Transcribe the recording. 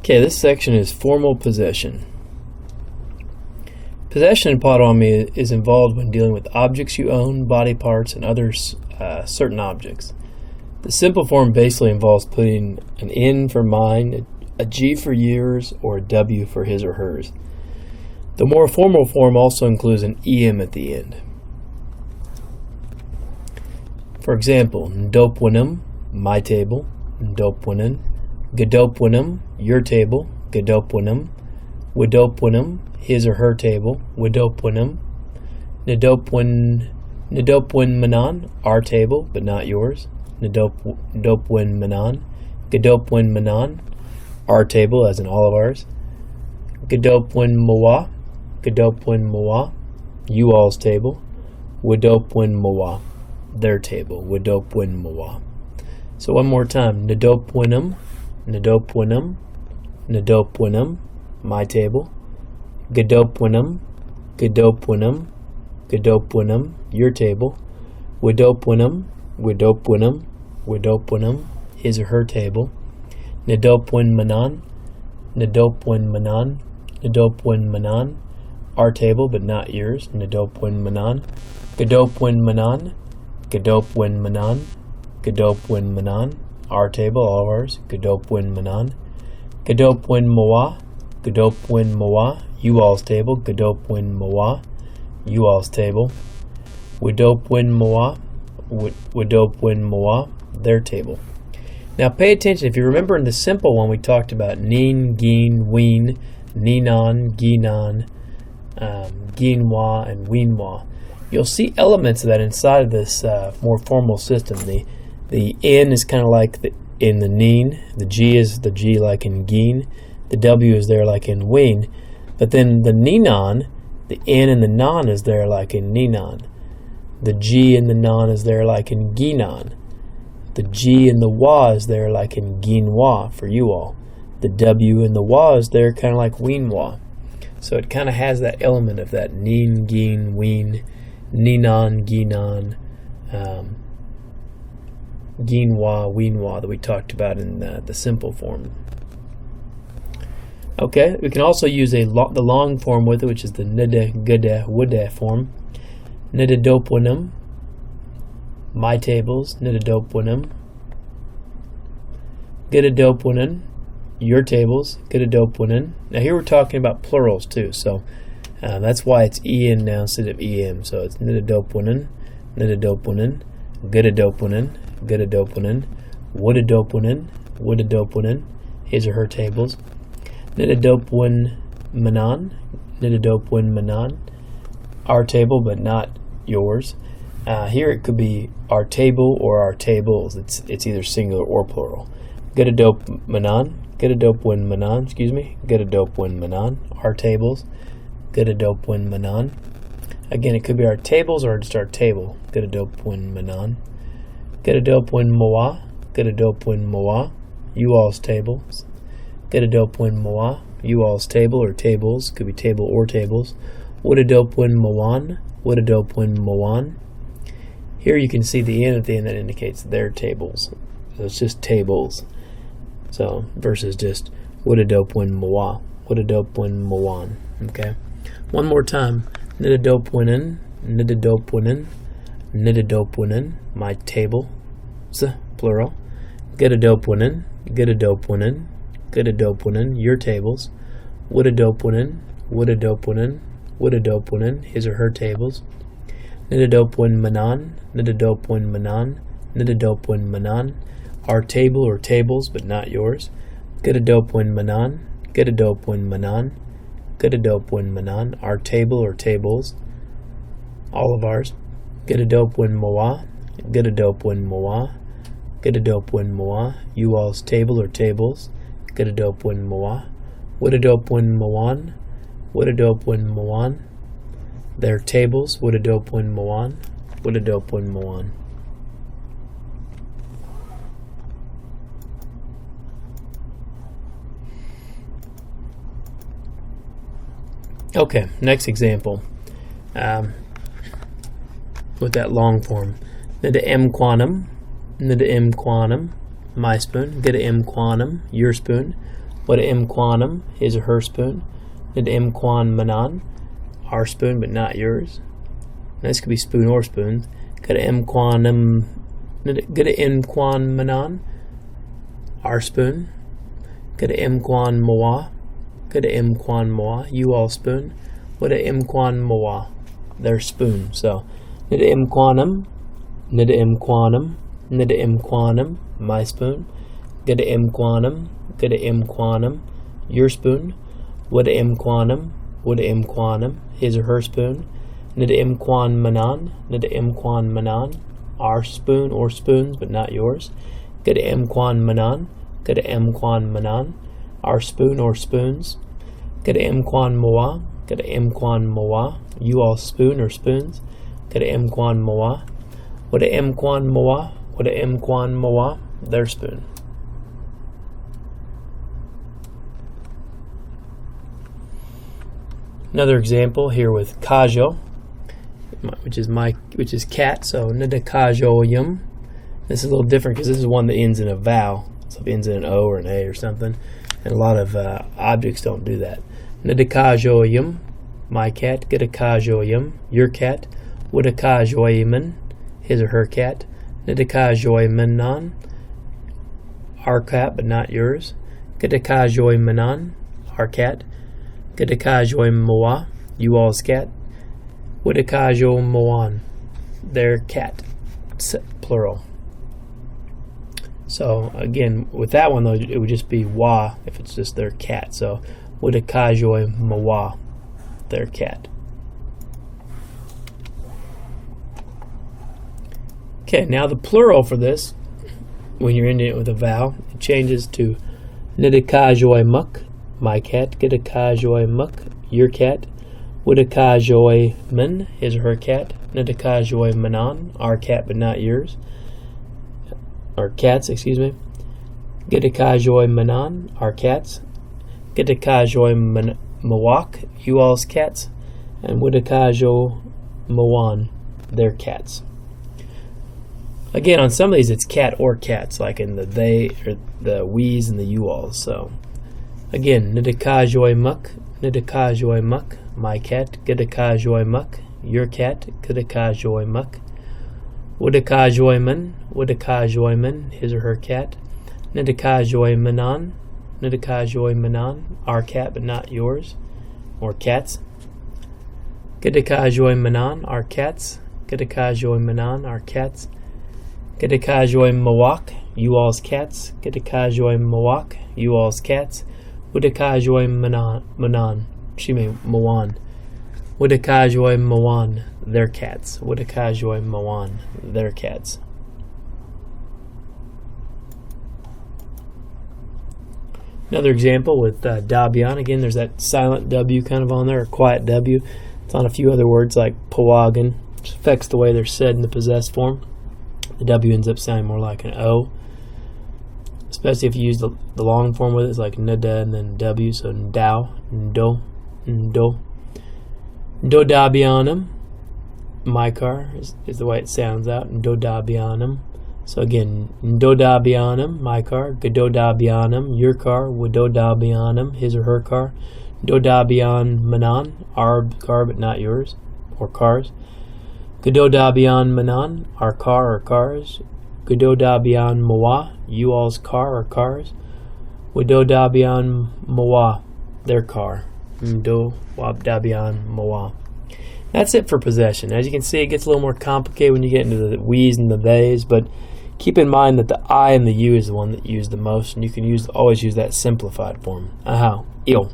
Okay, this section is formal possession. Possession in Potawatomi is involved when dealing with objects you own, body parts, and other certain objects. The simple form basically involves putting an N for mine, a G for yours, or a W for his or hers. The more formal form also includes an EM at the end. For example, ndopwinum, my table, ndopwinin, gadopwinum, your table, gadopwinum, widopwinum, his or her table, widopwinum, ndopwinmanan, our table, but not yours, ndopwinmanan, gadopwinmanan, our table, as in all of ours, gadopwinmawa, you all's table, widopwinmawa, their table, widopwinmawa. So one more time, ndopwinum, my table, gadopwinum, your table, widopwinum, his or her table, ndopwinmanan, our table but not yours, ndopwinmanan, gadopwinmanan, our table, all of ours, gadopwinmanan, gadopwinmawa, you all's table, gadopwinmawa, you all's table, widopwinmawa, their table. Now pay attention, if you remember in the simple one we talked about neen, geen, ween, ninan, ginan, ginwa, and weenwa. You'll see elements of that inside of this more formal system. The N is kind of like in the neen, the G is the G like in geen, the W is there like in ween, but then the ninan, the N and the non is there like in ninan. The G and the non is there like in ginan. The G and the wa is there like in ginwa for you all. The W and the wa is there kind of like weenwa. So it kind of has that element of that neen, geen, ween, ninan, ginan, ginwa, weenwa that we talked about in the simple form. Okay, we can also use the long form with it, which is the nida, gada, wuda form. Nidadopwinum, my tables, nidadopwinum. Gadadopwinin, your tables, gadadopwinin. Now here we're talking about plurals too, so that's why it's en now instead of em. So it's nidadopwinin, gadadopwinin, woodadopwinin, his or her tables. Nidadopwinmanan, our table but not yours. Here it could be our table or our tables. It's either singular or plural. Gadadopwinmanan, our tables. Gadadopwinmanan. Again, it could be our tables or just our table. Gadadopwinmanan. Gadadopwinmawa, you all's tables. Gadadopwinmawa, you all's table or tables, could be table or tables. Widadopwinmawan. Here you can see the N at the end that indicates their tables. So it's just tables. So versus just widadopwinmawa, okay? One more time. Nidadopwinin, my table, plural. Gadadopwinin, your tables. Widadopwinin, his or her tables. Nidadopwinmanan, our table or tables but not yours. Gadadopwinmanan, our table or tables, all of ours. Gadadopwinmawa, you all's table or tables. Gadadopwinmawa, widadopwinmawan, their tables. Widadopwinmawan. Okay, next example. With that long form. Nida m quantum, my spoon. Get a m quantum, your spoon. What a quanum, his or her spoon. Nid quan manan, our spoon but not yours. And this could be spoon or spoon. Good quanum, good quan manan, our spoon. Good quan moa, good quan moa, you all spoon. What a quan moa, their spoon. So nid quanum, nid quanum, nid quanum, my spoon. Good quanum, your spoon. What quanum, his or her spoon. Nid quan manan, our spoon or spoons but not yours. Good quan manan, our spoon or spoons. Good quan moa, you all spoon or spoons. Good quan moa. What quan moa, their spoon. Another example here with kajo, which is cat. So nidakajoyum. This is a little different because this is one that ends in a vowel. So it ends in an O or an A or something. And a lot of objects don't do that. Nidakajoyum, my cat. Gidakajoyum, your cat. Widakajoyman, his or her cat. Nidakajoymanan, our cat but not yours. Gidakajoymanan, our cat. Gidakajoymoa, you all's cat. Widakajomoan, their cat, plural. So again, with that one though, it would just be wa if it's just their cat. So widakajoymoa, their cat. Okay, now the plural for this, when you're ending it with a vowel, it changes to nidakajoymuk, my cat. Gidakajoymuk, your cat. Widakajoyman, his or her cat. Nidakajoymanan, our cat but not yours. Or cats, excuse me. Gidakajoymanan, our cats. Gidakajoymawak, you all's cats. And Widakajomoan, their cats. Again, on some of these it's cat or cats, like in the they or the we's and the you alls. So again, nidakajoymuk, my cat. Gidakajoymuk, your cat. Gidakajoymuk. Widakajoyman, his or her cat. Nidakajoymanan, our cat but not yours, or cats. Gidakajoymanan, our cats. Gidakajoymanan, our cats. Gidakajoymawak, you all's cats. Gidakajoymawak, you all's cats. Widakajoymanan, Moan. Widakajoymawan, their cats. Widakajoymawan, their cats. Another example with Dabian. Again, there's that silent W kind of on there, or quiet W. It's on a few other words like Pawagan, which affects the way they're said in the possessed form. The W ends up sounding more like an O. Especially if you use the long form with it, it's like nada and then W, so ndao, ndo, ndo. Dodabianum, my car, is the way it sounds out. Dodabianum. So again, Dodabianum, my car. Gododabianum, your car. Widodabianum, his or her car. Dodabian manan, our car but not yours, or cars. Gododabian manan, our car or cars. Gododabian moa, you all's car or cars. Widodabian moa, their car. Wabdabian moa. That's it for possession. As you can see, it gets a little more complicated when you get into the we's and the they's, but keep in mind that the I and the you is the one that you use the most, and you can always use that simplified form. Aha, ill.